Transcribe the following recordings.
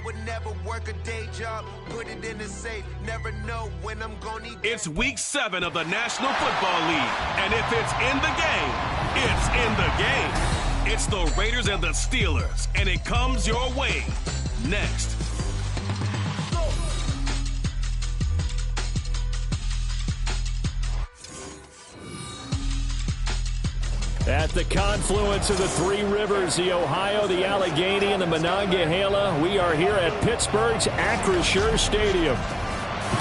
I would never work a day job, put it in the safe, never know when I'm gonna eat. It's week 7 of the National Football League, and if it's in the game, it's in the game. It's the Raiders and the Steelers, and it comes your way next. At the confluence of the three rivers, the Ohio, the Allegheny, and the Monongahela, we are here at Pittsburgh's Acrisure Stadium.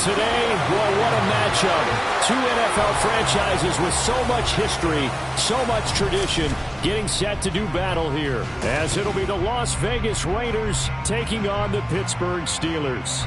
Today, well, what a matchup. Two NFL franchises with so much history, so much tradition, getting set to do battle here, as it'll be the Las Vegas Raiders taking on the Pittsburgh Steelers.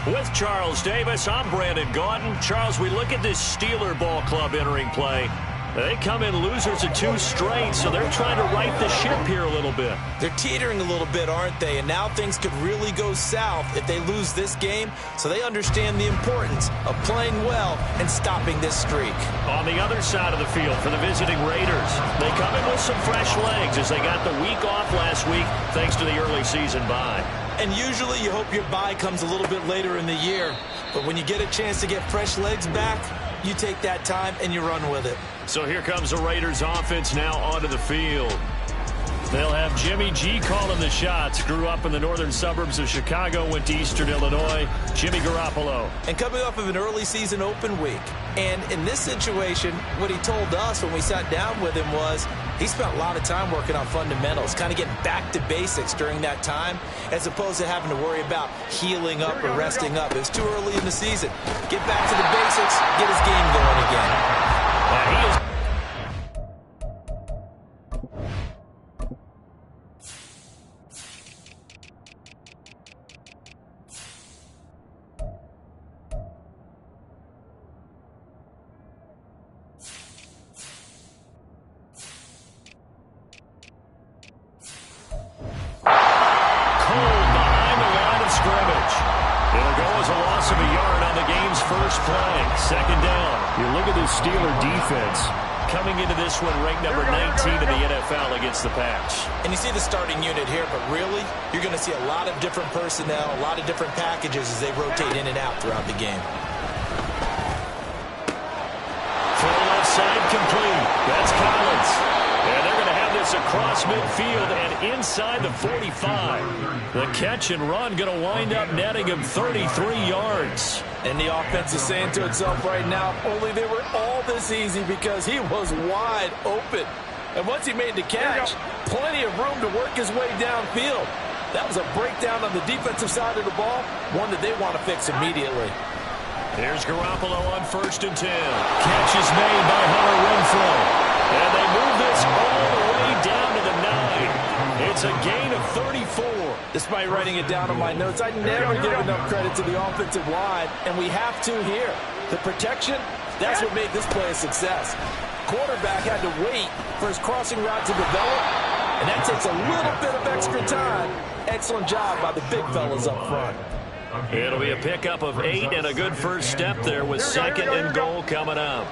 With Charles Davis, I'm Brandon Gaudin. Charles, we look at this Steeler ball club entering play. They come in losers of 2 straight, so they're trying to right the ship here a little bit. They're teetering a little bit, aren't they? And now things could really go south if they lose this game, so they understand the importance of playing well and stopping this streak. On the other side of the field for the visiting Raiders, they come in with some fresh legs as they got the week off last week thanks to the early season bye. And usually you hope your bye comes a little bit later in the year, but when you get a chance to get fresh legs back, you take that time and you run with it. So here comes the Raiders offense now onto the field. They'll have Jimmy G calling the shots. Grew up in the northern suburbs of Chicago, went to Eastern Illinois. Jimmy Garoppolo. And coming off of an early season open week. And in this situation, what he told us when we sat down with him was he spent a lot of time working on fundamentals, kind of getting back to basics during that time, as opposed to having to worry about healing up or resting up. It was too early in the season. Get back to the basics, get his game going again. He is Steeler defense coming into this one ranked number 19 in the NFL against the pass. And you see the starting unit here, but really, you're going to see a lot of different personnel, a lot of different packages as they rotate in and out throughout the game. Full left side complete. That's Collins. And they're going to have this across midfield and inside the 45. The catch and run going to wind up netting him 33 yards. And the offense is saying to itself right now, only they were all this easy because he was wide open. And once he made the catch, plenty of room to work his way downfield. That was a breakdown on the defensive side of the ball, one that they want to fix immediately. Here's Garoppolo on 1st and 10. Catch is made by Hunter Renfrow. And they move this all the way down to the 9. It's a gain of 34. Despite writing it down on my notes, I never give enough credit to the offensive line, and we have to here. The protection, that's what made this play a success. Quarterback had to wait for his crossing route to develop, and that takes a little bit of extra time. Excellent job by the big fellas up front. It'll be a pickup of 8 and a good first step there with 2nd and goal coming up.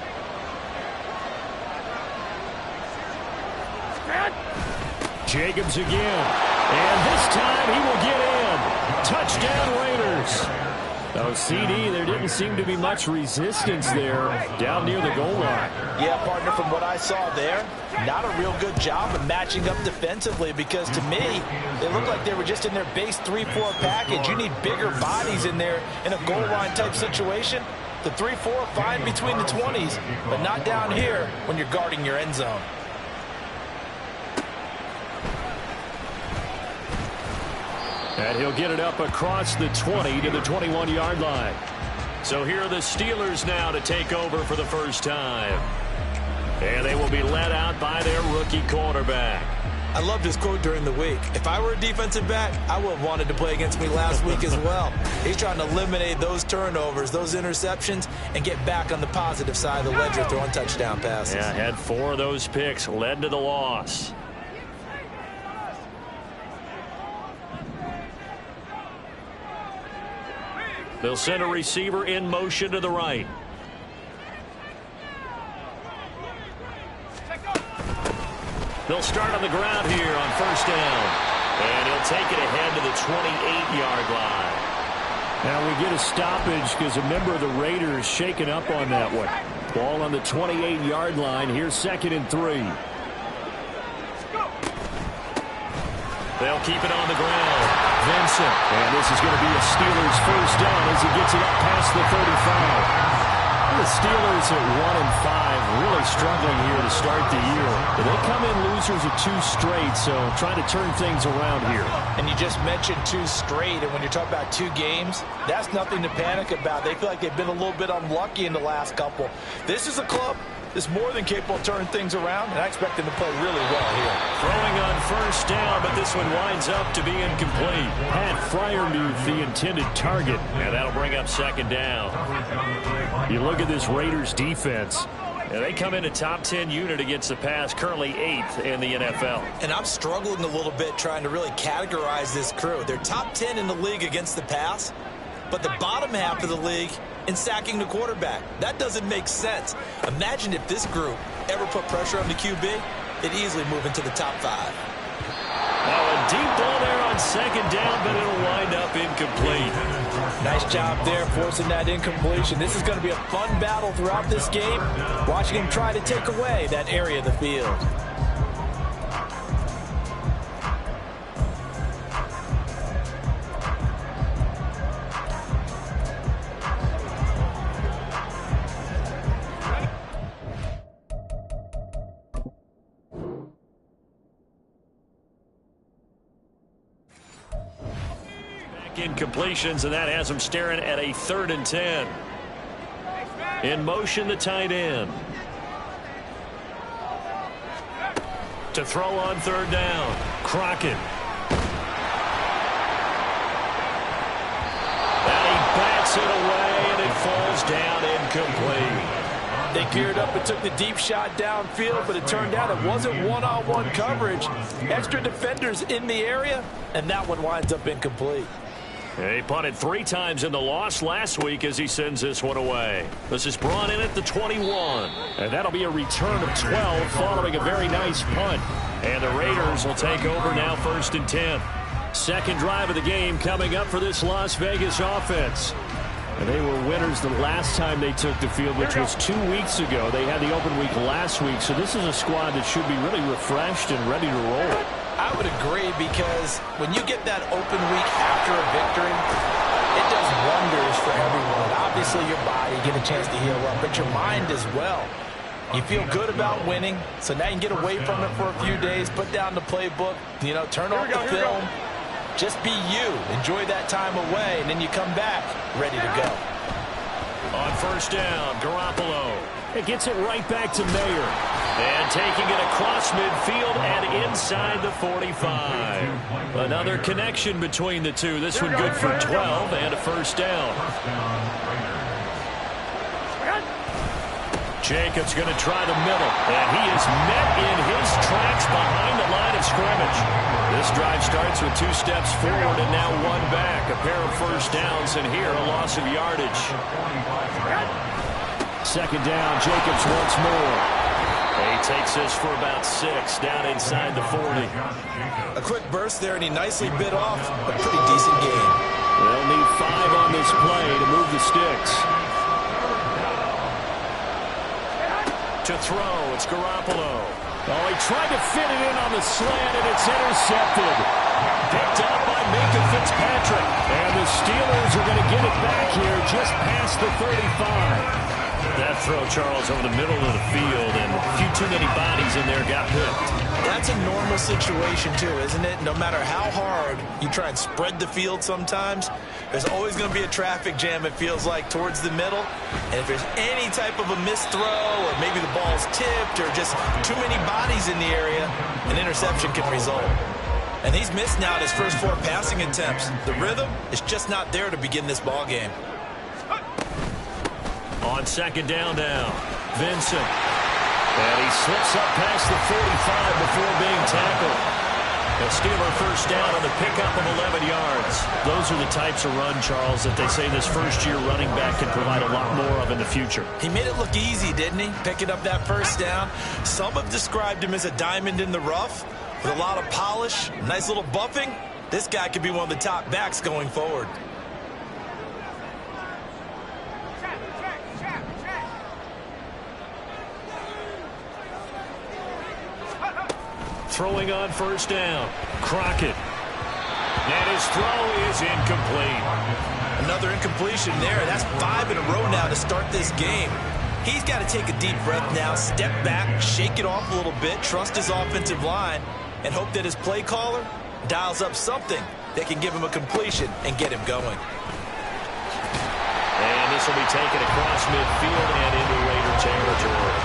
Jacobs again. And this time he will get in. Touchdown Raiders. Oh, CD, there didn't seem to be much resistance there down near the goal line. Yeah, partner, from what I saw there, not a real good job of matching up defensively because to me, it looked like they were just in their base 3-4 package. You need bigger bodies in there in a goal line type situation. The 3-4 fine between the 20s, but not down here when you're guarding your end zone. And he'll get it up across the 20 to the 21-yard line. So here are the Steelers now to take over for the first time. And they will be led out by their rookie quarterback. I loved his quote during the week. If I were a defensive back, I would have wanted to play against me last week as well. He's trying to eliminate those turnovers, those interceptions, and get back on the positive side of the ledger throwing touchdown passes. Yeah, had 4 of those picks, led to the loss. They'll send a receiver in motion to the right. They'll start on the ground here on first down. And he'll take it ahead to the 28-yard line. Now we get a stoppage because a member of the Raiders shaken up on that one. Ball on the 28-yard line. Here's 2nd and 3. They'll keep it on the ground. Vincent. And this is going to be a Steelers first down as he gets it up past the 35. The Steelers at 1-5, really struggling here to start the year. But they come in losers of 2 straight, so trying to turn things around here. And you just mentioned 2 straight, and when you're talking about 2 games, that's nothing to panic about. They feel like they've been a little bit unlucky in the last couple. This is a club that's more than capable of turning things around, and I expect them to play really well here. Throwing on first down, but this one winds up to be incomplete. Pat Freiermuth, the intended target. And that'll bring up 2nd down. You look at this Raiders defense. And they come in a top 10 unit against the pass, currently 8th in the NFL. And I'm struggling a little bit trying to really categorize this crew. They're top 10 in the league against the pass, but the bottom half of the league in sacking the quarterback. That doesn't make sense. Imagine if this group ever put pressure on the QB, they'd easily move into the top 5. Now a deep ball there on 2nd down, but it'll wind up incomplete. Nice job there forcing that incompletion. This is going to be a fun battle throughout this game, watching him try to take away that area of the field. Incompletions, and that has him staring at a 3rd and 10. In motion, the tight end. To throw on 3rd down. Crockett. And he bats it away, and it falls down incomplete. They geared up and took the deep shot downfield, but it turned out it wasn't one-on-one coverage. Extra defenders in the area, and that one winds up incomplete. He punted 3 times in the loss last week as he sends this one away. This is brought in at the 21. And that'll be a return of 12 following a very nice punt. And the Raiders will take over now 1st and 10. 2nd drive of the game coming up for this Las Vegas offense. And they were winners the last time they took the field, which was 2 weeks ago. They had the open week last week, so this is a squad that should be really refreshed and ready to roll. I would agree, because when you get that open week after a victory, it does wonders for everyone. Obviously, your body, get a chance to heal up, but your mind as well. You feel good about winning, so now you can get away from it for a few days, put down the playbook, turn off the film. Just be you. Enjoy that time away, and then you come back ready to go. On 1st down, Garoppolo. It gets it right back to Mayer. And taking it across midfield and inside the 45. Another connection between the two. This one good for 12 and a 1st down. Jacobs going to try the middle. And he is met in his tracks behind the line of scrimmage. This drive starts with 2 steps forward and now 1 back. A pair of 1st downs, and here a loss of yardage. 2nd down, Jacobs once more. He takes this for about 6 down inside the 40. A quick burst there, and he nicely bit off a pretty decent game. They'll need 5 on this play to move the sticks. To throw, it's Garoppolo. Oh, he tried to fit it in on the slant, and it's intercepted. Picked up by Minkah Fitzpatrick. And the Steelers are going to get it back here just past the 35. That throw, Charles, over the middle of the field, and a few too many bodies in there got picked. That's a normal situation, too, isn't it? No matter how hard you try and spread the field sometimes, there's always going to be a traffic jam, it feels like, towards the middle. And if there's any type of a missed throw, or maybe the ball's tipped, or just too many bodies in the area, an interception can result. And he's missed now his first 4 passing attempts. The rhythm is just not there to begin this ball game. On 2nd down now, Vincent. And he slips up past the 45 before being tackled. A Steeler 1st down on the pickup of 11 yards. Those are the types of run, Charles, that they say this first-year running back can provide a lot more of in the future. He made it look easy, didn't he? Picking up that 1st down. Some have described him as a diamond in the rough. With a lot of polish, nice little buffing, this guy could be one of the top backs going forward. Throwing on first down. Crockett. And his throw is incomplete. Another incompletion there. That's 5 in a row now to start this game. He's got to take a deep breath now, step back, shake it off a little bit, trust his offensive line, and hope that his play caller dials up something that can give him a completion and get him going. And this will be taken across midfield and into Raider territory.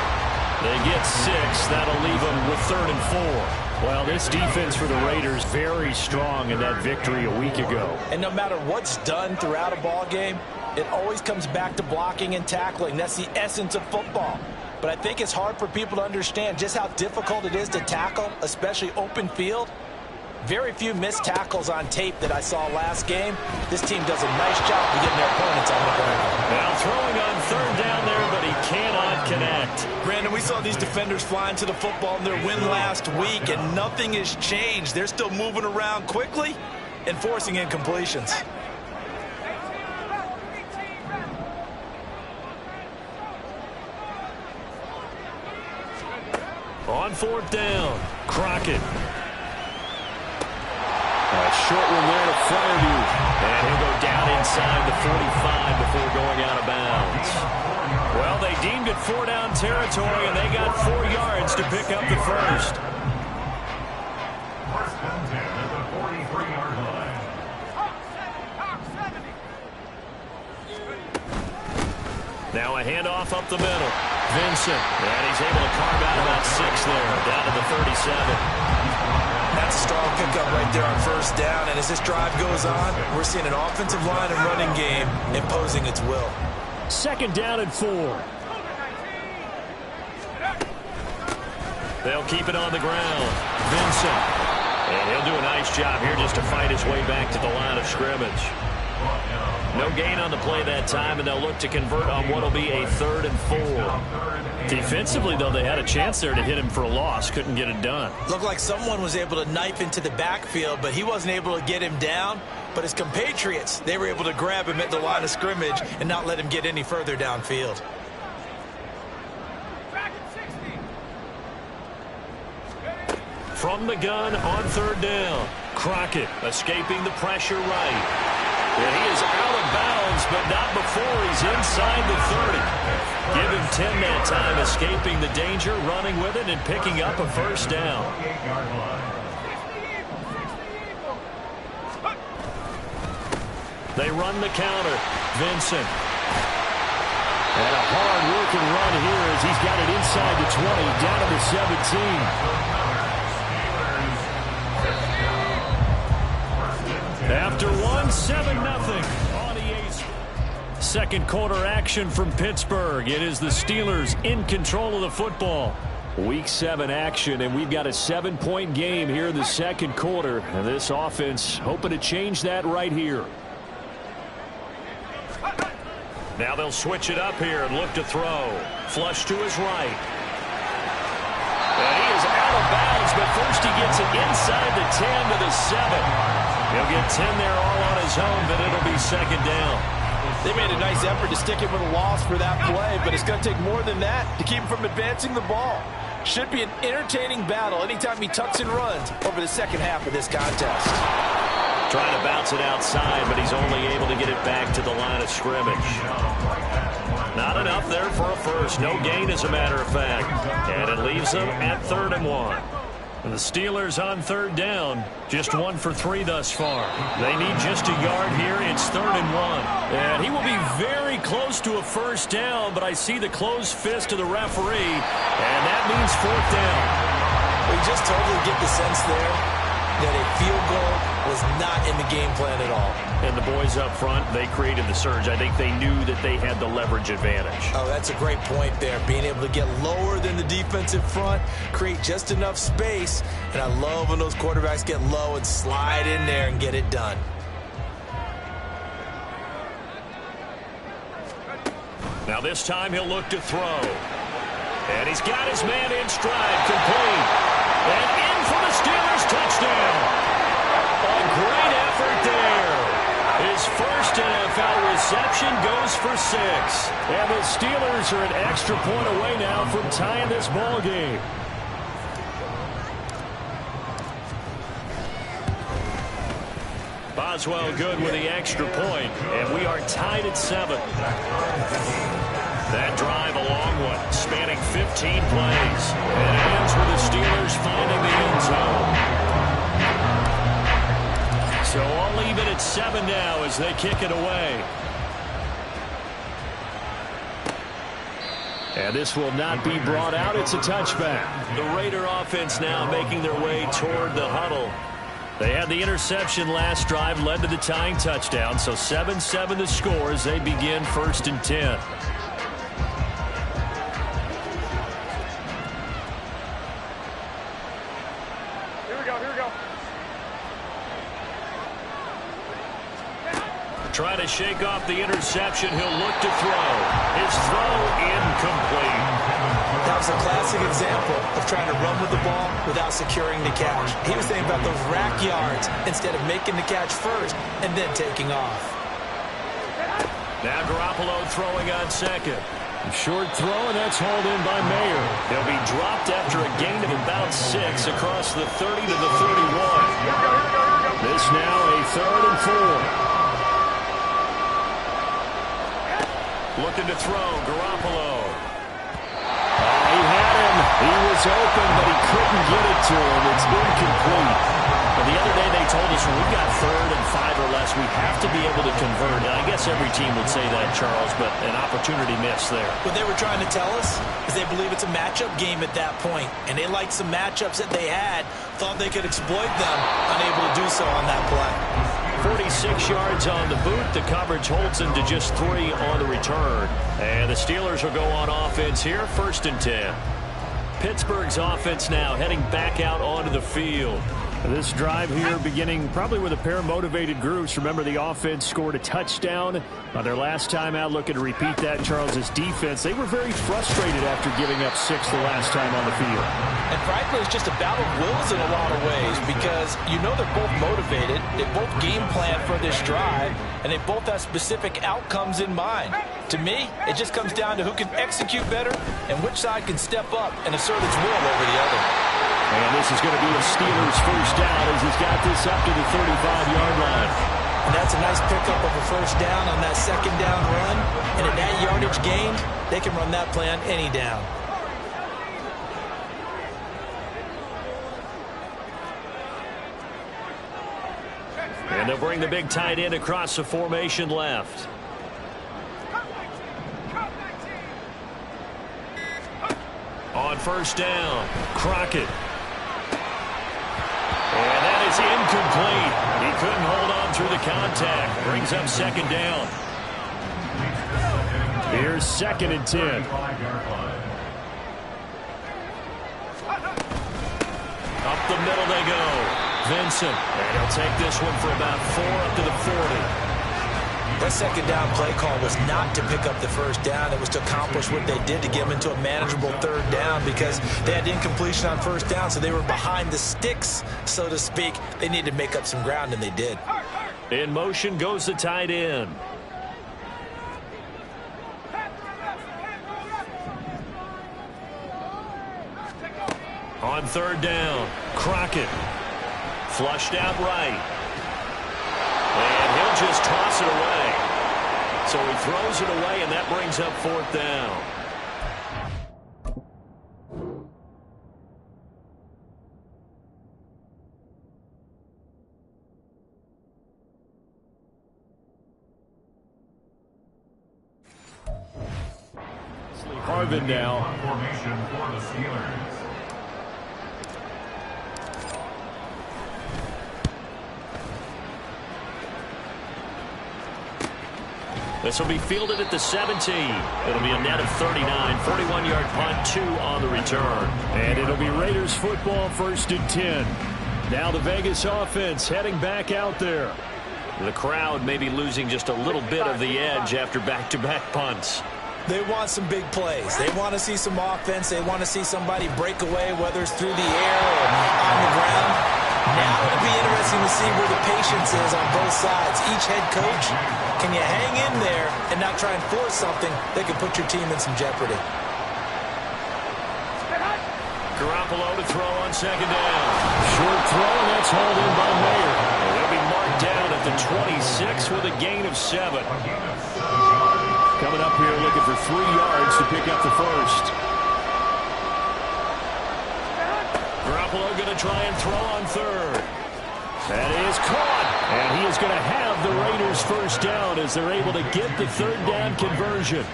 They get 6. That'll leave them with 3rd and 4. Well, this defense for the Raiders very strong in that victory a week ago. And no matter what's done throughout a ball game, it always comes back to blocking and tackling. That's the essence of football. But I think it's hard for people to understand just how difficult it is to tackle, especially open field. Very few missed tackles on tape that I saw last game. This team does a nice job of getting their opponents on the ground. Now throwing on 3rd down there, but he cannot connect. Brandon, we saw these defenders flying to the football in their win last week, and nothing has changed. They're still moving around quickly and forcing incompletions. On 4th down, Crockett. A short one there to Fairview. And he'll go down inside the 45 before going out of bounds. Well, they deemed it 4-down territory, and they got 4 yards to pick up the first. Now a handoff up the middle. Vincent. And he's able to carve out about 6 there, down to the 37. That's a strong pickup right there on first down. And as this drive goes on, we're seeing an offensive line and running game imposing its will. 2nd down and 4. They'll keep it on the ground. Vincent. And he'll do a nice job here just to fight his way back to the line of scrimmage. No gain on the play that time, and they'll look to convert on what will be a 3rd and 4. Defensively, though, they had a chance there to hit him for a loss. Couldn't get it done. Looked like someone was able to knife into the backfield, but he wasn't able to get him down. But his compatriots, they were able to grab him at the line of scrimmage and not let him get any further downfield. From the gun on 3rd down, Crockett escaping the pressure right. And he is out of bounds, but not before he's inside the 30. Give him 10 that time, escaping the danger, running with it, and picking up a 1st down. They run the counter. Vincent. And a hard-working run here as he's got it inside the 20, down to the 17. After 7-0 on EA. 2nd quarter action from Pittsburgh. It is the Steelers in control of the football. Week 7 action, and we've got a 7-point game here in the 2nd quarter. And this offense hoping to change that right here. Now they'll switch it up here and look to throw. Flush to his right. And he is out of bounds, but first he gets it inside the 10 to the 7. He'll get 10 there all on his own, but it'll be 2nd down. They made a nice effort to stick him with a loss for that play, but it's going to take more than that to keep him from advancing the ball. Should be an entertaining battle anytime he tucks and runs over the 2nd half of this contest. Trying to bounce it outside, but he's only able to get it back to the line of scrimmage. Not enough there for a first. No gain, as a matter of fact. And it leaves them at 3rd and 1. And the Steelers on 3rd down, just 1 for 3 thus far. They need just a yard here. It's 3rd and 1. And he will be very close to a 1st down, but I see the closed fist of the referee, and that means 4th down. We just totally get the sense there that a field goal was not in the game plan at all. And the boys up front, they created the surge. I think they knew that they had the leverage advantage. Oh, that's a great point there. Being able to get lower than the defensive front, create just enough space. And I love when those quarterbacks get low and slide in there and get it done. Now this time he'll look to throw. And he's got his man in stride, complete. And in for the Steelers. touchdown. A great effort there. His first NFL reception goes for 6. And the Steelers are an extra point away now from tying this ball game. Boswell good with the extra point, and we are tied at 7. That drive a long one, spanning 15 plays. And it ends with the Steelers finding the end zone. So all even at 7 now as they kick it away. And this will not be brought out. It's a touchback. The Raider offense now making their way toward the huddle. They had the interception last drive, led to the tying touchdown. So 7-7 the score as they begin 1st and 10. Trying to shake off the interception. He'll look to throw. His throw incomplete. That was a classic example of trying to run with the ball without securing the catch. He was thinking about those rack yards instead of making the catch first and then taking off. Now Garoppolo throwing on second. A short throw, and that's hauled in by Mayer. He'll be dropped after a gain of about 6 across the 30 to the 31. This now a 3rd and 4. Looking to throw, Garoppolo. He had him. He was open, but he couldn't get it to him. It's incomplete. Well, the other day they told us when we've got 3rd and 5 or less, we have to be able to convert. And I guess every team would say that, Charles, but an opportunity missed there. What they were trying to tell us is they believe it's a matchup game at that point, and they liked some matchups that they had, thought they could exploit them, unable to do so on that play. 46 yards on the boot. The coverage holds him to just 3 on the return. And the Steelers will go on offense here, 1st and 10. Pittsburgh's offense now heading back out onto the field. This drive here beginning probably with a pair of motivated groups. Remember, the offense scored a touchdown on their last time out. Looking to repeat that. Charles's defense, they were very frustrated after giving up 6 the last time on the field. And frankly, it's just a battle of wills in a lot of ways because you know they're both motivated. They both game plan for this drive, and they both have specific outcomes in mind. To me, it just comes down to who can execute better and which side can step up and assert its will over the other. And this is going to be a Steelers first down as he's got this up to the 35-yard line. And that's a nice pickup of a first down on that 2nd down run. And at that yardage gained, they can run that play on any down. And they'll bring the big tight end across the formation left. On 1st down, Crockett. And that is incomplete. He couldn't hold on through the contact. Brings up 2nd down. Here's 2nd and 10. Up the middle they go. Vincent. And he'll take this one for about 4 up to the 40. That 2nd down play call was not to pick up the first down. It was to accomplish what they did to get them into a manageable 3rd down because they had incompletion on 1st down, so they were behind the sticks, so to speak. They needed to make up some ground, and they did. In motion goes the tight end. On 3rd down, Crockett. Flushed out right. And he'll just toss it away. So he throws it away, and that brings up 4th down. Harvin now. Formation for the Steelers. This will be fielded at the 17. It'll be a net of 39. 41-yard punt, 2 on the return. And it'll be Raiders football, 1st and 10. Now the Vegas offense heading back out there. The crowd may be losing just a little bit of the edge after back-to-back punts. They want some big plays. They want to see some offense. They want to see somebody break away, whether it's through the air or on the ground. Now it'll be interesting to see where the patience is on both sides. Each head coach, can you hang in there and not try and force something that could put your team in some jeopardy? Garoppolo to throw on second down. Short throw, and that's hauled in by Mayer. And they'll be marked down at the 26 with a gain of 7. Coming up here looking for 3 yards to pick up the first. Garoppolo going to try and throw on third. That is caught. And he is going to have the Raiders first down as they're able to get the third down conversion.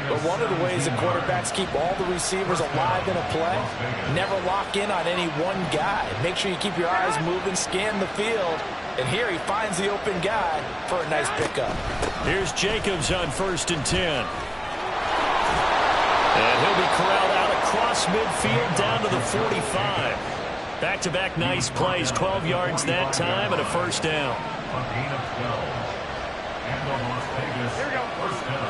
But one of the ways that quarterbacks keep all the receivers alive in a play, never lock in on any one guy. Make sure you keep your eyes moving, scan the field. And here he finds the open guy for a nice pickup. Here's Jacobs on 1st and 10. And he'll be corralled out across midfield down to the 45. Back-to-back nice plays, 12 yards that time and a first down. Here we go. First down.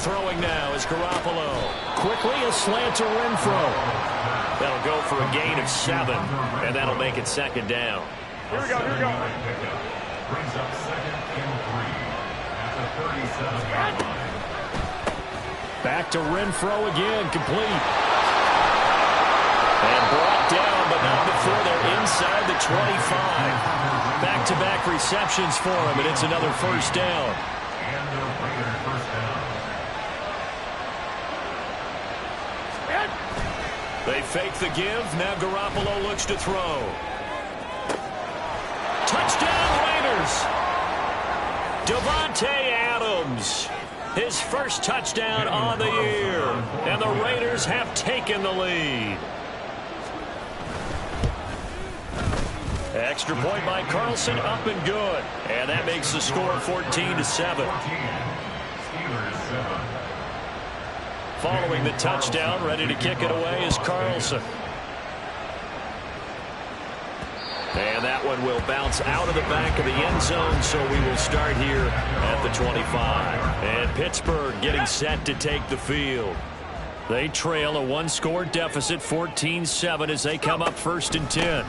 Throwing now is Garoppolo. Quickly a slant to Renfro. That'll go for a gain of 7, and that'll make it second down. Here we go. Brings up 2nd and 3 at the 37-yard line. Back to Renfro again, complete. And brought down, but not before they're inside the 25. Back-to-back receptions for him, and it's another first down. And the Raiders first down. They fake the give. Now Garoppolo looks to throw. Touchdown Raiders! Davante Adams. His first touchdown on the year. And the Raiders have taken the lead. Extra point by Carlson, up and good. And that makes the score 14-7. Steelers 7. Following the touchdown, ready to kick it away is Carlson. And that one will bounce out of the back of the end zone, so we will start here at the 25. And Pittsburgh getting set to take the field. They trail a 1-score deficit, 14-7, as they come up 1st and 10.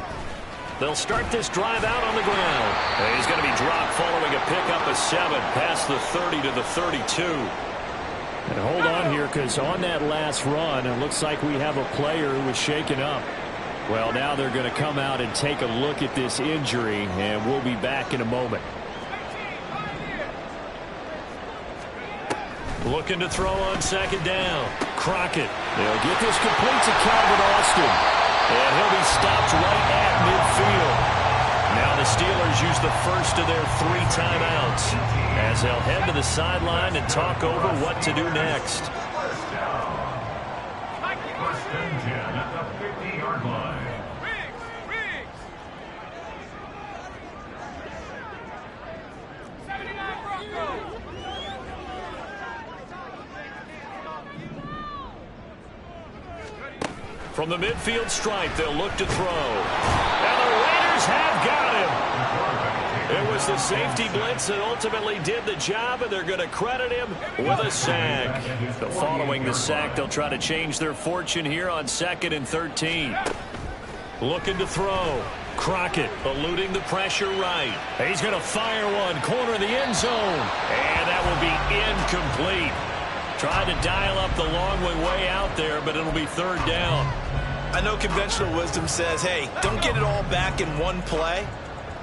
They'll start this drive out on the ground. And he's going to be dropped following a pickup of 7 past the 30 to the 32. And hold on here, because on that last run, it looks like we have a player who was shaken up. Well, now they're going to come out and take a look at this injury, and we'll be back in a moment. Looking to throw on second down. Crockett. They'll get this complete to Calvin Austin. And he'll be stopped right at midfield. Now the Steelers use the first of their 3 timeouts as they'll head to the sideline and talk over what to do next. First and 10 at the 50-yard line. From the midfield stripe, they'll look to throw. And the Raiders have got him. It was the safety blitz that ultimately did the job, and they're going to credit him with a sack. But following the sack, they'll try to change their fortune here on 2nd and 13. Looking to throw. Crockett eluding the pressure right. He's going to fire one, corner of the end zone. And that will be incomplete. Tried to dial up the long way out there, but it'll be 3rd down. I know conventional wisdom says, hey, don't get it all back in one play.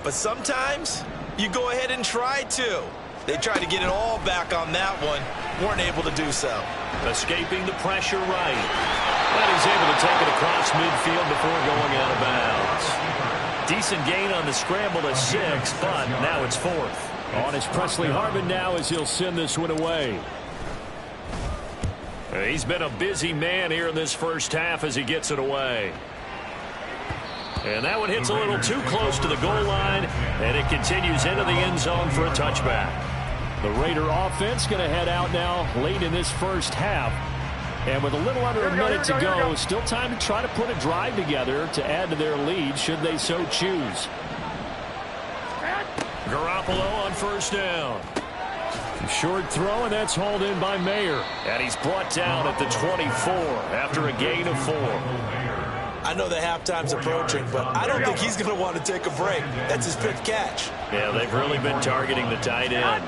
But sometimes you go ahead and try to. They tried to get it all back on that one. Weren't able to do so. Escaping the pressure right. And he's able to take it across midfield before going out of bounds. Decent gain on the scramble at 6, but now it's 4th. On is Presley Harvin now as he'll send this one away. He's been a busy man here in this first half as he gets it away. And that one hits a little too close to the goal line, and it continues into the end zone for a touchback. The Raider offense going to head out now late in this first half. And with a little under a minute to go, still time to try to put a drive together to add to their lead should they so choose. Garoppolo on 1st down. Short throw, and that's hauled in by Mayer. And he's brought down at the 24 after a gain of 4. I know the halftime's approaching, but I don't think he's going to want to take a break. That's his 5th catch. Yeah, they've really been targeting the tight end.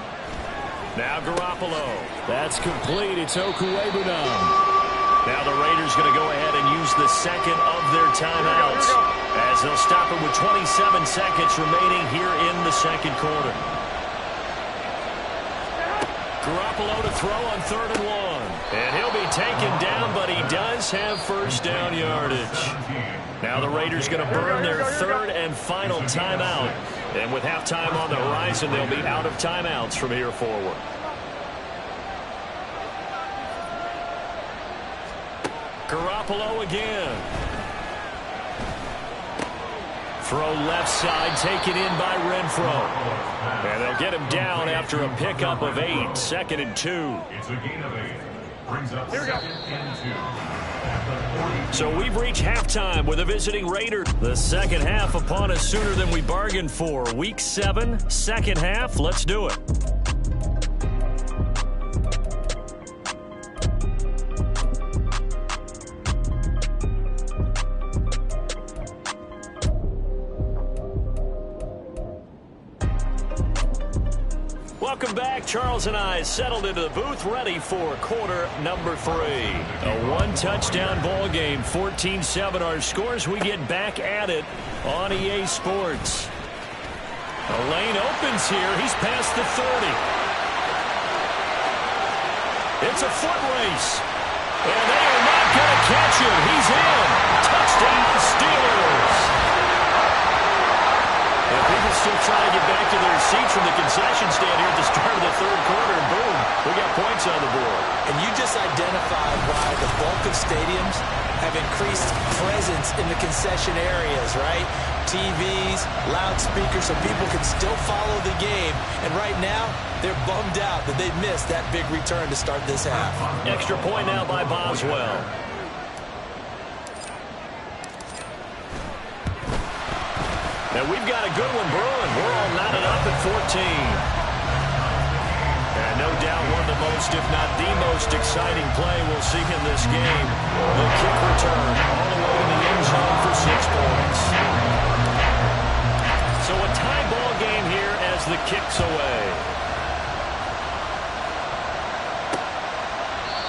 Now Garoppolo. That's complete. It's Okuwebunam. Now the Raiders going to go ahead and use the second of their timeouts as they'll stop it with 27 seconds remaining here in the second quarter. Garoppolo to throw on 3rd and 1. And he'll be taken down, but he does have first down yardage. Now the Raiders going to burn their 3rd and final timeout. And with halftime on the horizon, they'll be out of timeouts from here forward. Garoppolo again. Throw left side, taken in by Renfro. And they'll get him down after a pickup of 8. 2nd and 2. It's a gain of 8. Brings up 2nd and 2. So we've reached halftime with a visiting Raider. The second half upon us sooner than we bargained for. Week 7, second half. Let's do it. Welcome back. Charles and I settled into the booth, ready for quarter number 3. A one-touchdown ball game, 14-7 our scores. We get back at it on EA Sports. A lane opens here. He's past the 30. It's a foot race. And they are not going to catch him. He's in. Touchdown, Steelers. And people still trying to get back to their seats from the concession stand here at the start of the 3rd quarter, and boom, we got points on the board. And you just identified why the bulk of stadiums have increased presence in the concession areas, right? TVs, loudspeakers, so people can still follow the game. And right now, they're bummed out that they missed that big return to start this half. Extra point now by Boswell. And we've got a good one brewing. We're all knotted up at 14. And no doubt one of the most, if not the most exciting play we'll see in this game. The kick return all the way to the end zone for 6 points. So a tie ball game here as the kick's away.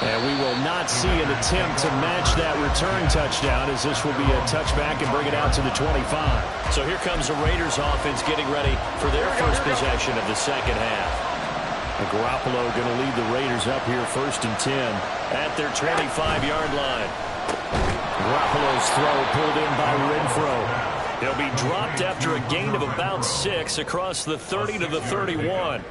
And we will not see an attempt to match that return touchdown, as this will be a touchback and bring it out to the 25. So here comes the Raiders offense getting ready for their first possession of the second half. And Garoppolo going to lead the Raiders up here 1st and 10 at their 25-yard line. Garoppolo's throw pulled in by Renfro. He'll be dropped after a gain of about 6 across the 30 to the 31.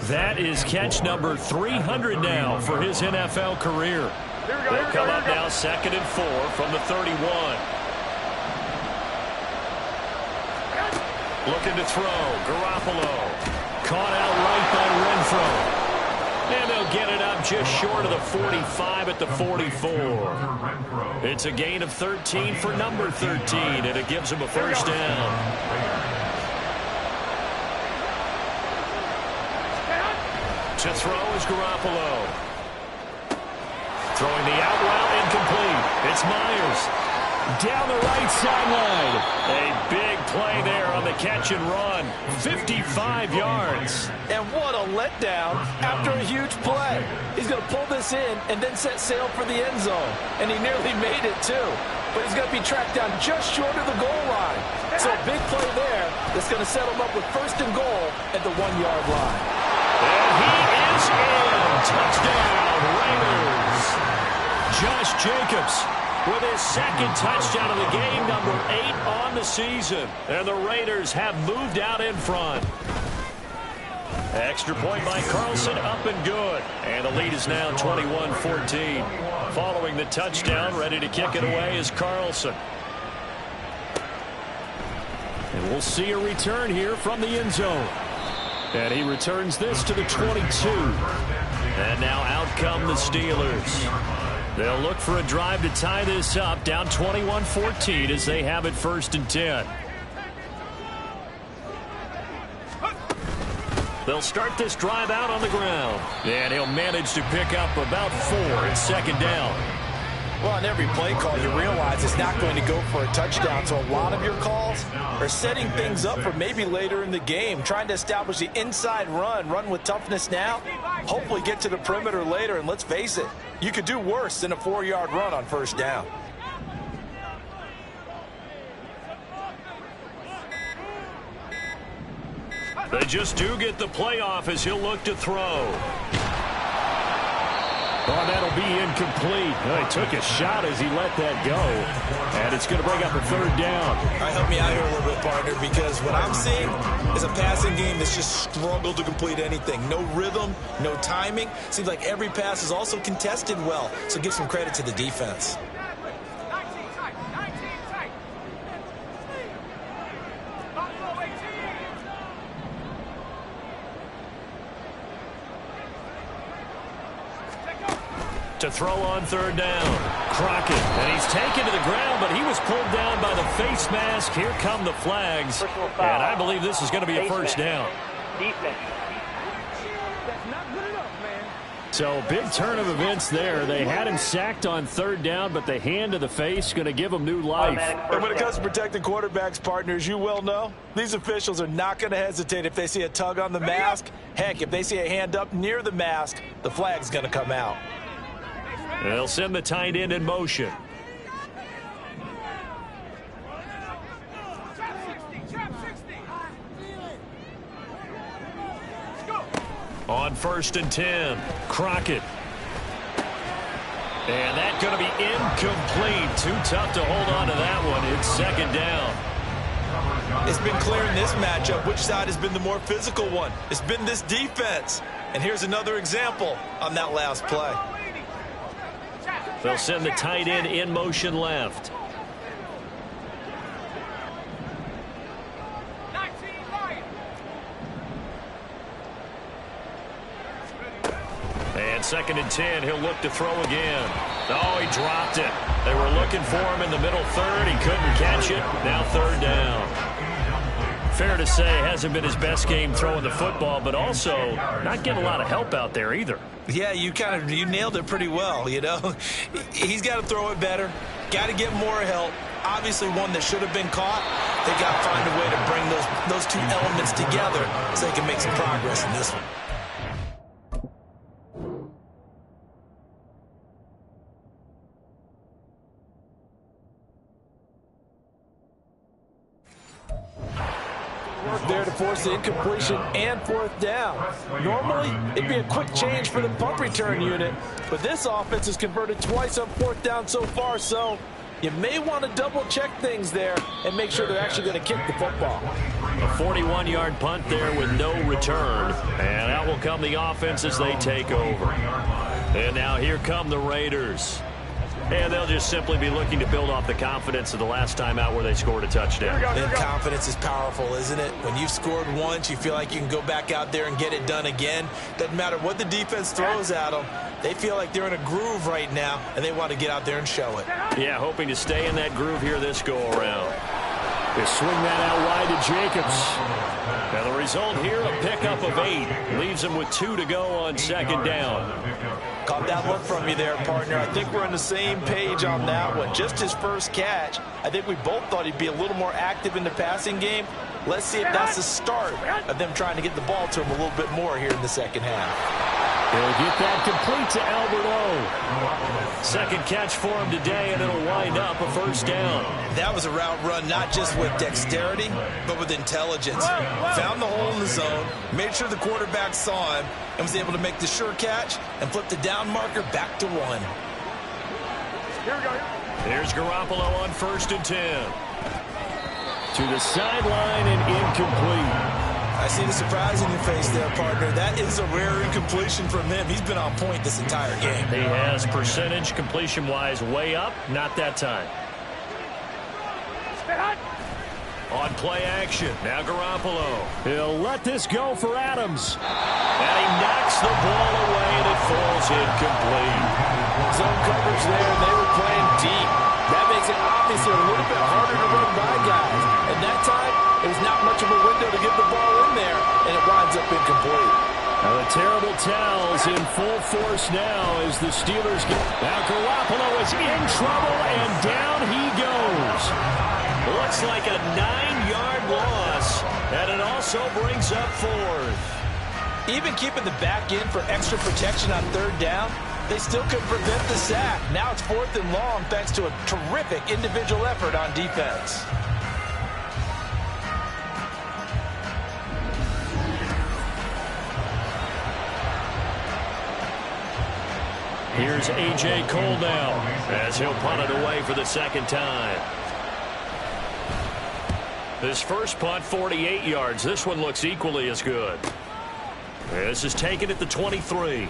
That is catch number 300 now for his NFL career. They'll come up now 2nd and 4 from the 31. Looking to throw. Garoppolo. Caught out right by Renfro. And they'll get it up just short of the 45 at the 44. It's a gain of 13 for number 13, and it gives him a first down. To throw is Garoppolo. Throwing the out route, incomplete. It's Myers. Down the right sideline. A big play there on the catch and run. 55 yards. And what a letdown after a huge play. He's going to pull this in and then set sail for the end zone. And he nearly made it too. But he's going to be tracked down just short of the goal line. So a big play there that's going to set him up with 1st and goal at the 1-yard line. And he is in. Touchdown, Raiders. Josh Jacobs with his 2nd touchdown of the game, number 8 on the season. And the Raiders have moved out in front. Extra point by Carlson, up and good. And the lead is now 21-14. Following the touchdown, ready to kick it away is Carlson. And we'll see a return here from the end zone. And he returns this to the 22. And now out come the Steelers. They'll look for a drive to tie this up, down 21-14 as they have it 1st and 10. They'll start this drive out on the ground. And he'll manage to pick up about 4. It's second down. Well, on every play call, you realize it's not going to go for a touchdown. So a lot of your calls are setting things up for maybe later in the game, trying to establish the inside run with toughness now, hopefully get to the perimeter later. And let's face it, you could do worse than a 4-yard run on first down. They just do get the playoff as he'll look to throw. Oh, that'll be incomplete. He took a shot as he let that go. And it's going to bring up a third down. All right, help me out here a little bit, partner, because what I'm seeing is a passing game that's just struggled to complete anything. No rhythm, no timing. Seems like every pass is also contested well. So give some credit to the defense. To throw on third down. Crockett, and he's taken to the ground, but he was pulled down by the face mask. Here come the flags, and I believe this is going to be a first down. Defense. That's not good enough, man. So big turn of events there. They had him sacked on third down, but the hand to the face going to give him new life. And when it comes to protecting quarterbacks, partners, you well know, these officials are not going to hesitate if they see a tug on the mask. Heck, if they see a hand up near the mask, the flag's going to come out. They'll send the tight end in motion. On 1st and 10, Crockett. And that's going to be incomplete. Too tough to hold on to that one. It's second down. It's been clear in this matchup which side has been the more physical one. It's been this defense. And here's another example on that last play. They'll send the tight end in motion left. And 2nd and 10, he'll look to throw again. Oh, he dropped it. They were looking for him in the middle third. He couldn't catch it. Now third down. Fair to say, hasn't been his best game throwing the football, but also not getting a lot of help out there either. Yeah, you nailed it pretty well, you know. He's got to throw it better, got to get more help. Obviously one that should have been caught. They got to find a way to bring those two elements together so they can make some progress in this one. There to force the incompletion and 4th down. Normally, it'd be a quick change for the punt return unit, but this offense has converted twice on 4th down so far, so you may want to double-check things there and make sure they're actually going to kick the football. A 41-yard punt there with no return, and out will come the offense as they take over. And now here come the Raiders. And they'll just simply be looking to build off the confidence of the last time out where they scored a touchdown. And confidence is powerful, isn't it? When you've scored once, you feel like you can go back out there and get it done again. Doesn't matter what the defense throws at them. They feel like they're in a groove right now, and they want to get out there and show it. Yeah, hoping to stay in that groove here this go-around. They swing that out wide to Jacobs. Now the result here, a pickup of 8. Leaves them with 2 to go on 2nd down. Caught that look from you there, partner. I think we're on the same page on that one. Just his first catch. I think we both thought he'd be a little more active in the passing game. Let's see if that's the start of them trying to get the ball to him a little bit more here in the second half. They'll get that complete to Albert O. Second catch for him today, and it'll wind up a first down. That was a route run not just with dexterity, but with intelligence. Found the hole in the zone, made sure the quarterback saw him, and was able to make the sure catch and flip the down marker back to 1. Here's Garoppolo on 1st and 10. To the sideline and incomplete. I see the surprise in your face there, partner. That is a rare incompletion from him. He's been on point this entire game. He has percentage completion-wise way up. Not that time. On play action. Now Garoppolo. He'll let this go for Adams. And he knocks the ball away, and it falls incomplete. Zone coverage there, and they were playing deep. That makes it obviously a little bit harder to run by guys. And that time, it was not much of a window to get the ball in there, and it winds up incomplete. in full force now as the Steelers get... Now Garoppolo is in trouble, and down he goes. Looks like a 9-yard loss, and it also brings up 4th. Even keeping the back in for extra protection on 3rd down, they still could prevent the sack. Now it's 4th and long thanks to a terrific individual effort on defense. Here's A.J. Cole now as he'll punt it away for the 2nd time. His first punt, 48 yards. This one looks equally as good. This is taken at the 23.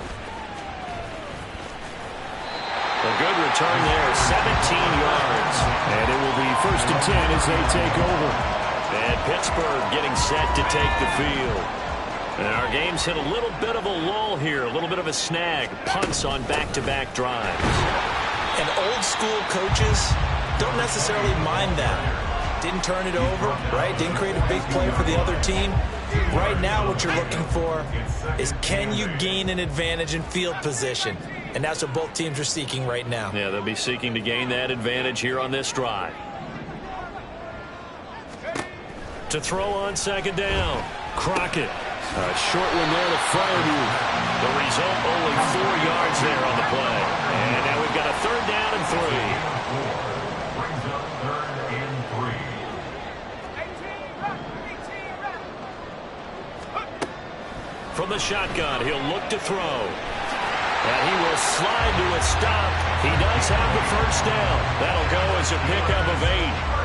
A good return there, 17 yards. And it will be 1st and 10 as they take over. And Pittsburgh getting set to take the field. And our game's hit a little bit of a lull here, a little bit of a snag. Punts on back-to-back drives. And old school coaches don't necessarily mind that. Didn't turn it over, right? Didn't create a big play for the other team. Right now what you're looking for is, can you gain an advantage in field position? And that's what both teams are seeking right now. Yeah, they'll be seeking to gain that advantage here on this drive. To throw on 2nd down, Crockett. A short one there to Fryermuth. The result, only 4 yards there on the play. And now we've got a 3rd down and 3. Brings up 3rd and 3. From the shotgun, he'll look to throw. And he will slide to a stop. He does have the 1st down. That'll go as a pickup of 8.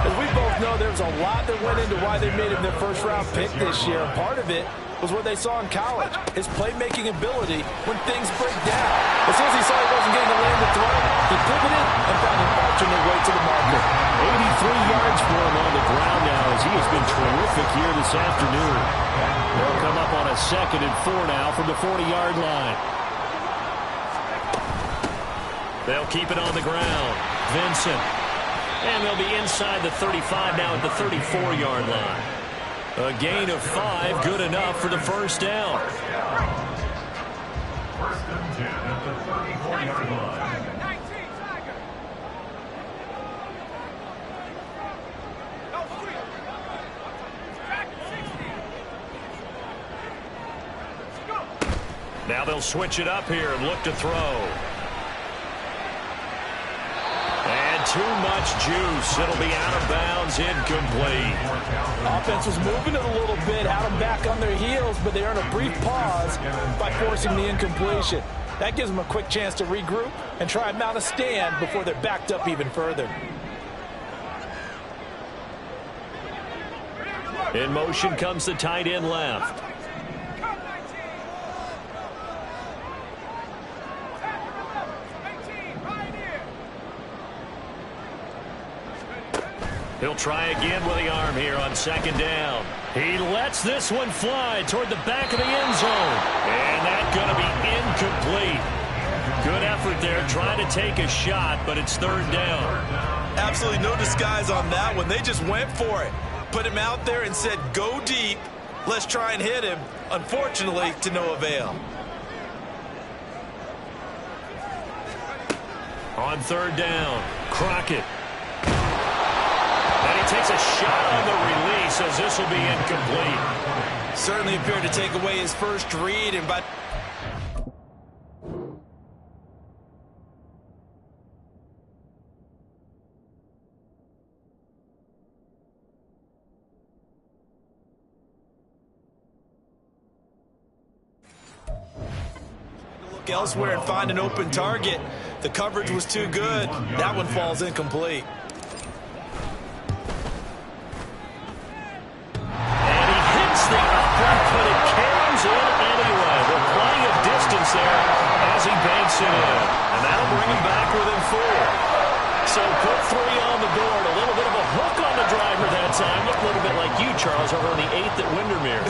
As we both know, there's a lot that went into why they made him their 1st-round pick this year. And part of it was what they saw in college, his playmaking ability when things break down. As soon as he saw he wasn't getting the land to throw, he pivoted and found an alternate way to the market. 83 yards for him on the ground now as he has been terrific here this afternoon. They'll come up on a 2nd and 4 now from the 40-yard line. They'll keep it on the ground. Vincent. And they'll be inside the 35 now at the 34-yard line. A gain of 5, good enough for the 1st down. 1st and 10 at the 34-yard line. Now they'll switch it up here and look to throw. Too much juice. It'll be out of bounds, incomplete. Offense was moving it a little bit, had them back on their heels, but they earned a brief pause by forcing the incompletion. That gives them a quick chance to regroup and try and mount a stand before they're backed up even further. In motion comes the tight end left. He'll try again with the arm here on 2nd down. He lets this one fly toward the back of the end zone. And that's going to be incomplete. Good effort there trying to take a shot, but it's 3rd down. Absolutely no disguise on that one. They just went for it. Put him out there and said, go deep. Let's try and hit him. Unfortunately, to no avail. On 3rd down, Crockett. And he takes a shot on the release as this will be incomplete. Certainly appeared to take away his first read, and by look elsewhere and find an open target. The coverage was too good. That one falls incomplete. The upright, but it carries in anyway. They're playing a distance there as he banks it in. And that'll bring him back within 4. So put 3 on the board. A little bit of a hook on the driver that time. Looked a little bit like you, Charles, over on the 8th at Windermere.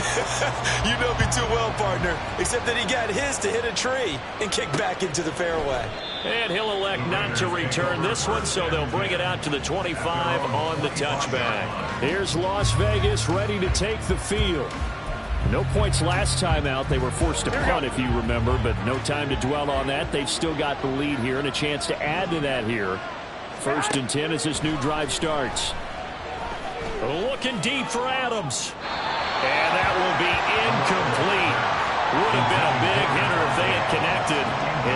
You know me too well, partner. Except that he got his to hit a tree and kick back into the fairway. And he'll elect not to return this one, so they'll bring it out to the 25 on the touchback. Here's Las Vegas ready to take the field. No points last time out. They were forced to punt, if you remember, but no time to dwell on that. They've still got the lead here and a chance to add to that here. 1st and 10 as this new drive starts. Looking deep for Adams. And that will be incomplete. Would have been a big hitter if they had connected.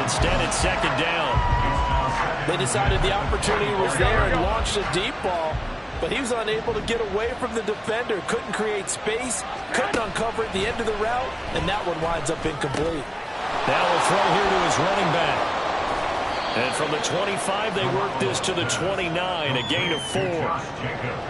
Instead, it's 2nd down. They decided the opportunity was there and launched a deep ball, but he was unable to get away from the defender. Couldn't create space, couldn't uncover at the end of the route, and that one winds up incomplete. Now we'll throw here to his running back. And from the 25, they work this to the 29, a gain of 4.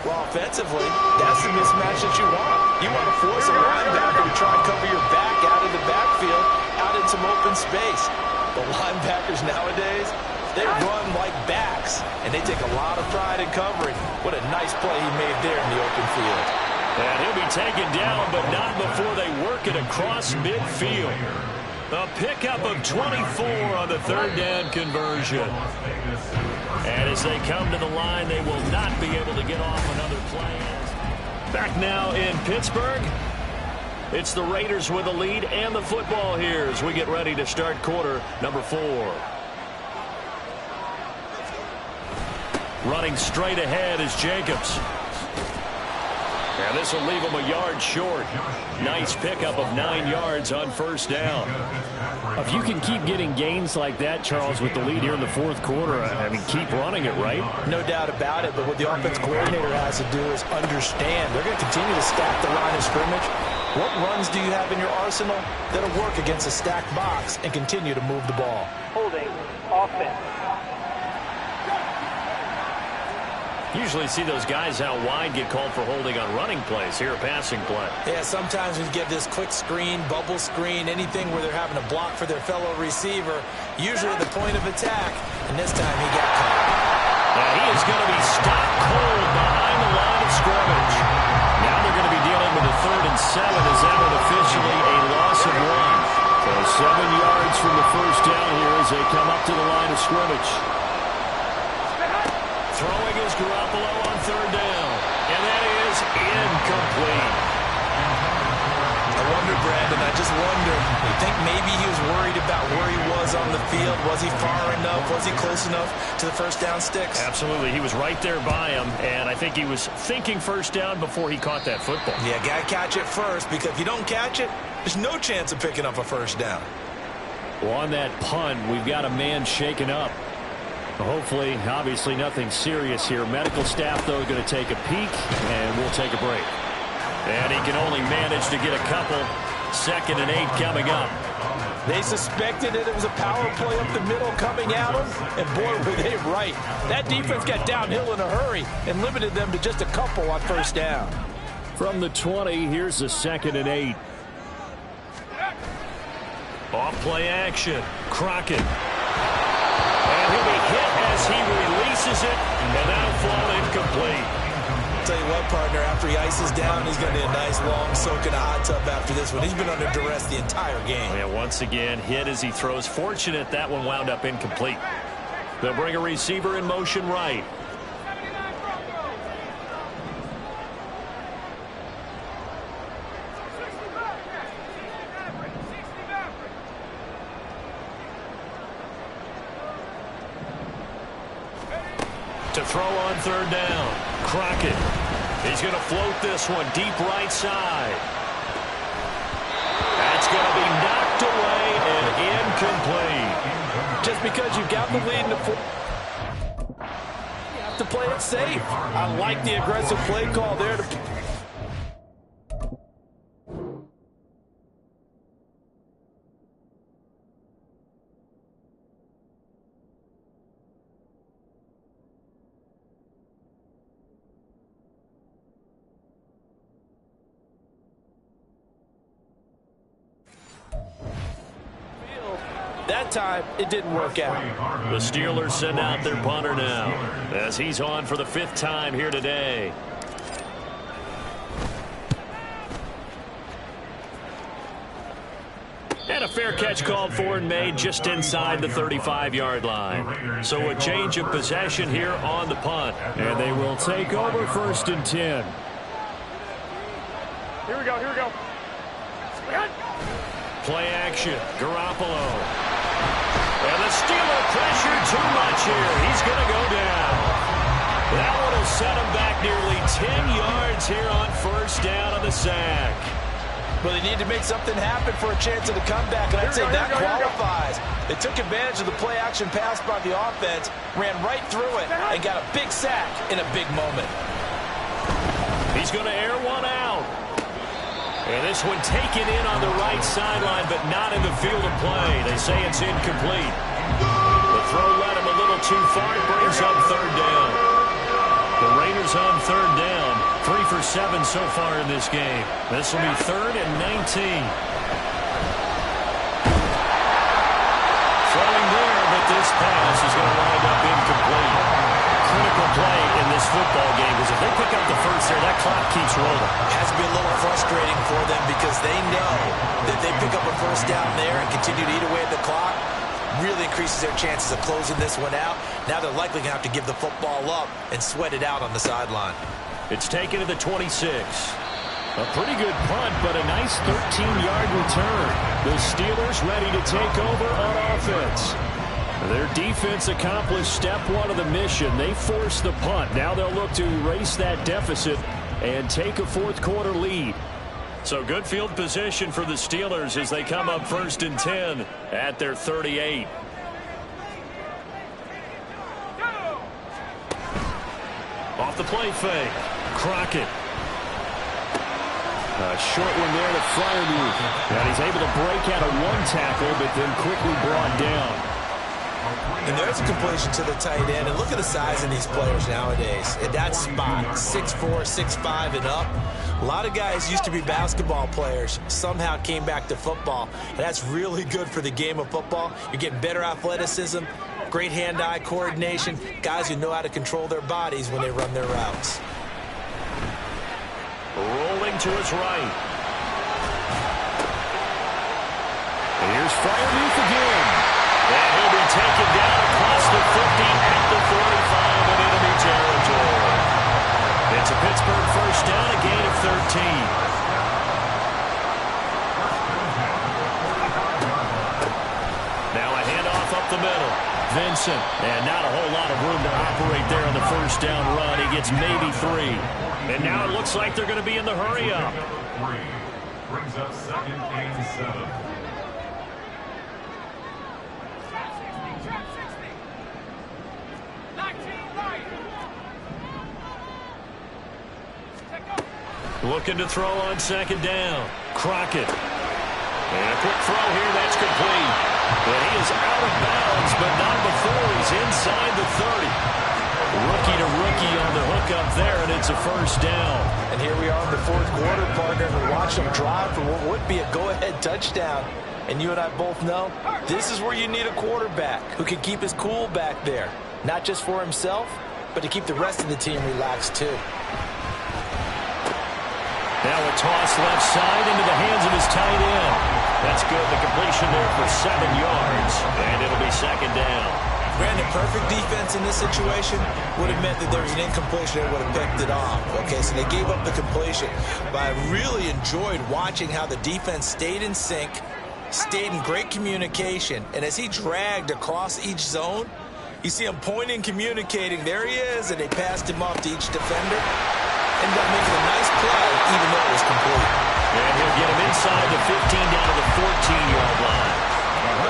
Well, offensively, that's the mismatch that you want. You want to force a linebacker to try and cover your back out of the backfield, out in some open space. The linebackers nowadays, they run like backs, and they take a lot of pride in covering. What a nice play he made there in the open field. And he'll be taken down, but not before they work it across midfield. A pickup of 24 on the 3rd down conversion. And as they come to the line, they will not be able to get off another play. Back now in Pittsburgh. It's the Raiders with the lead and the football here as we get ready to start quarter number 4. Running straight ahead is Jacobs. And this will leave him a yard short. Nice pickup of 9 yards on 1st down. If you can keep getting gains like that, Charles, with the lead here in the 4th quarter, I mean, keep running it, right? No doubt about it, but what the offense coordinator has to do is understand. They're going to continue to stack the line of scrimmage. What runs do you have in your arsenal that'll work against a stacked box and continue to move the ball? Holding offense. Usually see those guys out wide get called for holding on running plays. Here, a passing play. Yeah, sometimes we get this quick screen, bubble screen, anything where they're having to block for their fellow receiver, usually at the point of attack, and this time he got caught. Now he is going to be stopped cold behind the line of scrimmage. Now they're going to be dealing with a 3rd and 7 as that one officially a loss of 1. So 7 yards from the 1st down here as they come up to the line of scrimmage. Throwing is Garoppolo on 3rd down. And that is incomplete. I wonder, Brandon, I just wonder, you think maybe he was worried about where he was on the field? Was he far enough? Was he close enough to the 1st down sticks? Absolutely. He was right there by him, and I think he was thinking 1st down before he caught that football. Yeah, got to catch it first, because if you don't catch it, there's no chance of picking up a 1st down. Well, on that punt, we've got a man shaken up. Hopefully, obviously nothing serious here. Medical staff, though, going to take a peek, and we'll take a break. And he can only manage to get a couple. 2nd and 8 coming up. They suspected that it was a power play up the middle coming at them, and boy, were they right. That defense got downhill in a hurry and limited them to just a couple on 1st down. From the 20, here's the 2nd and 8. Off play action. Crockett. And he'll be hit as he releases it, and that'll fall incomplete. I'll tell you what, partner, after he ices down, he's going to need a nice long soak in a hot tub after this one. He's been under duress the entire game. Yeah, once again, hit as he throws. Fortunate that one wound up incomplete. They'll bring a receiver in motion right. To throw on 3rd down. Crockett. He's going to float this one deep right side. That's going to be knocked away and incomplete. Just because you've got the lead in the you have to play it safe. I like the aggressive play call there. That time, it didn't work out. The Steelers send out their punter now as he's on for the 5th time here today. And a fair catch called for and made just inside the 35-yard line. So a change of possession here on the punt. And they will take over 1st and 10. Here we go, here we go. Play action. Garoppolo. And the Steeler pressure too much here. He's going to go down. That one will set him back nearly 10 yards here on first down on the sack. Well, they need to make something happen for a chance of the comeback, and I'd say that qualifies. They took advantage of the play-action pass by the offense, ran right through it, and got a big sack in a big moment. He's going to air one out. And this one taken in on the right sideline, but not in the field of play. They say it's incomplete. The throw led him a little too far. It brings up third down. The Raiders on third down. 3 for 7 so far in this game. This will be 3rd and 19. Throwing there, but this pass is going to wind up incomplete. Critical play in this football game, because if they pick up the first there, that clock keeps rolling. Has to be a little frustrating for them because they know that they pick up a first down there and continue to eat away at the clock. Really increases their chances of closing this one out. Now they're likely going to have to give the football up and sweat it out on the sideline. It's taken to the 26. A pretty good punt, but a nice 13-yard return. The Steelers ready to take over on offense. Their defense accomplished step 1 of the mission. They forced the punt. Now they'll look to erase that deficit and take a fourth-quarter lead. So good field position for the Steelers as they come up 1st and 10 at their 38. Off the play fake. Crockett. A short one there to Freiermuth. And he's able to break out of one tackle, but then quickly brought down. And there's a completion to the tight end. And look at the size of these players nowadays. In that spot, 6'4", 6'5", and up. A lot of guys used to be basketball players, somehow came back to football. And that's really good for the game of football. You're getting better athleticism, great hand-eye coordination, guys who know how to control their bodies when they run their routes. Rolling to his right. And here's Freiermuth again. And he'll be taken down across the 50 at the 45 in enemy territory. It's a Pittsburgh first down, a gain of 13. Now a handoff up the middle. Vincent, and not a whole lot of room to operate there on the first down run. He gets maybe 3. And now it looks like they're going to be in the hurry up. Brings up 2nd and 7. Looking to throw on 2nd down. Crockett. And a quick throw here, that's complete. But he is out of bounds, but not before he's inside the 30. Rookie to rookie on the hook up there, and it's a first down. And here we are in the 4th quarter, partner, and watch them drive for what would be a go-ahead touchdown. And you and I both know this is where you need a quarterback who can keep his cool back there. Not just for himself, but to keep the rest of the team relaxed too. Now a toss left side into the hands of his tight end. That's good. The completion there for 7 yards, and it'll be 2nd down. Brandon, perfect defense in this situation would have meant that there was an incompletion and would have picked it off. Okay, so they gave up the completion. But I really enjoyed watching how the defense stayed in sync, stayed in great communication, and as he dragged across each zone, you see him pointing, communicating. There he is, and they passed him off to each defender. Ended up making a nice play, even though it was complete. And he'll get him inside the 15 down to the 14-yard line.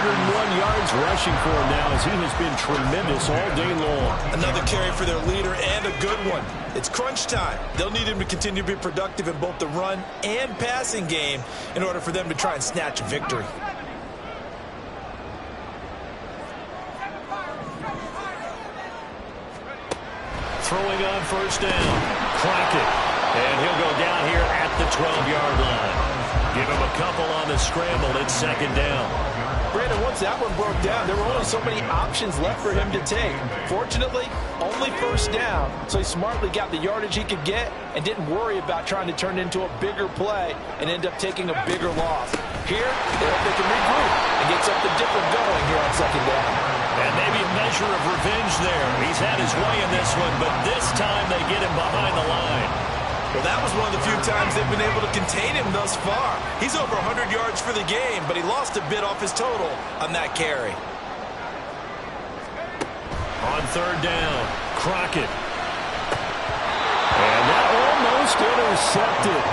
101 yards rushing for him now as he has been tremendous all day long. Another carry for their leader and a good one. It's crunch time. They'll need him to continue to be productive in both the run and passing game in order for them to try and snatch a victory. Throwing on first down. Crockett. And he'll go down here at the 12-yard line. Give him a couple on the scramble. It's 2nd down. Brandon, once that one broke down, there were only so many options left for him to take. Fortunately, only first down, so he smartly got the yardage he could get and didn't worry about trying to turn it into a bigger play and end up taking a bigger loss. Here, they hope they can regroup and get something different going here on 2nd down. And maybe a measure of revenge there. He's had his way in this one, but this time they get him behind the line. Well, that was one of the few times they've been able to contain him thus far. He's over 100 yards for the game, but he lost a bit off his total on that carry. On third down, Crockett. And that almost intercepted.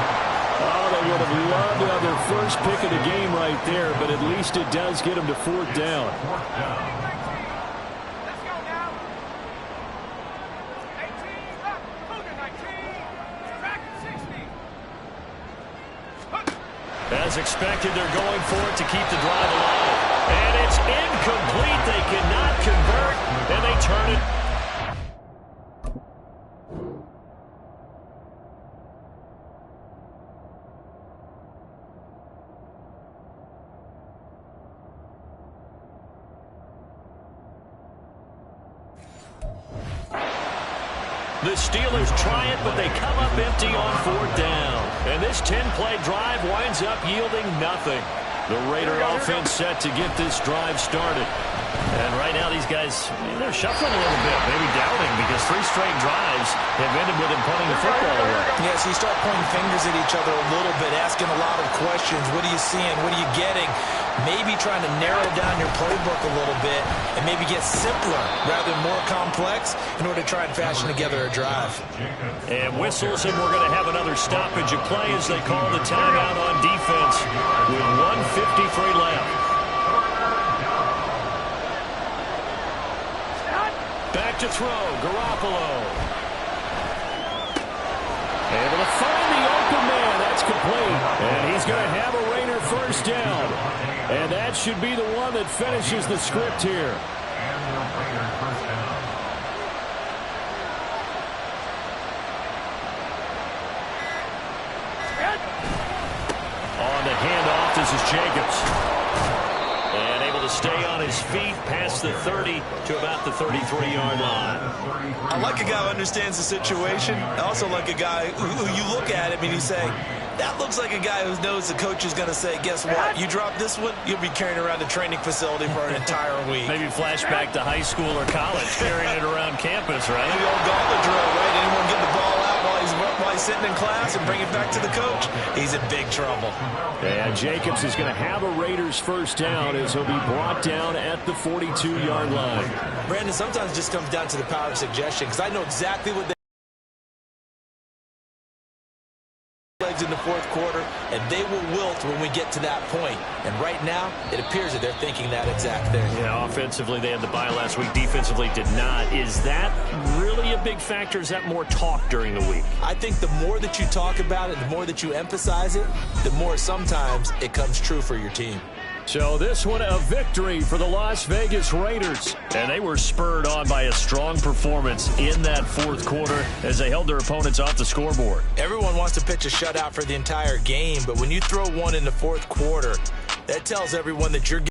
Oh, they would have loved to have their first pick of the game right there, but at least it does get them to fourth down. As expected, they're going for it to keep the drive alive. And it's incomplete. They cannot convert, and they turn it. The Steelers try it, but they come up empty on fourth down. And this 10-play drive winds up yielding nothing. The Raider offense set to get this drive started. And right now these guys, they're shuffling a little bit, maybe doubting, because 3 straight drives have ended with them punting the football away. Yeah, so you start pointing fingers at each other a little bit, asking a lot of questions. What are you seeing? What are you getting? Maybe trying to narrow down your playbook a little bit and maybe get simpler rather than more complex in order to try and fashion together a drive. And whistles, and we're going to have another stoppage of play as they call the timeout on defense with 1:53 left. Back to throw, Garoppolo. Able to find the open man. That's complete. And he's going to have a Raider first down. And that should be the one that finishes the script here. On the handoff, this is Jacobs. And able to stay on his feet past the 30 to about the 33-yard line. I like a guy who understands the situation. I also like a guy who you look at him and you say, that looks like a guy who knows the coach is going to say, guess what? You drop this one, you'll be carrying around the training facility for an entire week. Maybe flashback to high school or college, carrying it around campus, right? The old gauntlet drill, right? Anyone get the ball out while he's sitting in class and bring it back to the coach? He's in big trouble. And Jacobs is going to have a Raiders first down as he'll be brought down at the 42-yard line. Brandon, sometimes it just comes down to the power of suggestion, because I know exactly what they in the fourth quarter, and they will wilt when we get to that point. And right now, it appears that they're thinking that exact thing. Yeah, offensively, they had the bye last week. Defensively, did not. Is that really a big factor? Is that more talk during the week? I think the more that you talk about it, the more that you emphasize it, the more sometimes it comes true for your team. So this one a victory for the Las Vegas Raiders. And they were spurred on by a strong performance in that fourth quarter as they held their opponents off the scoreboard. Everyone wants to pitch a shutout for the entire game, but when you throw one in the fourth quarter, that tells everyone that you're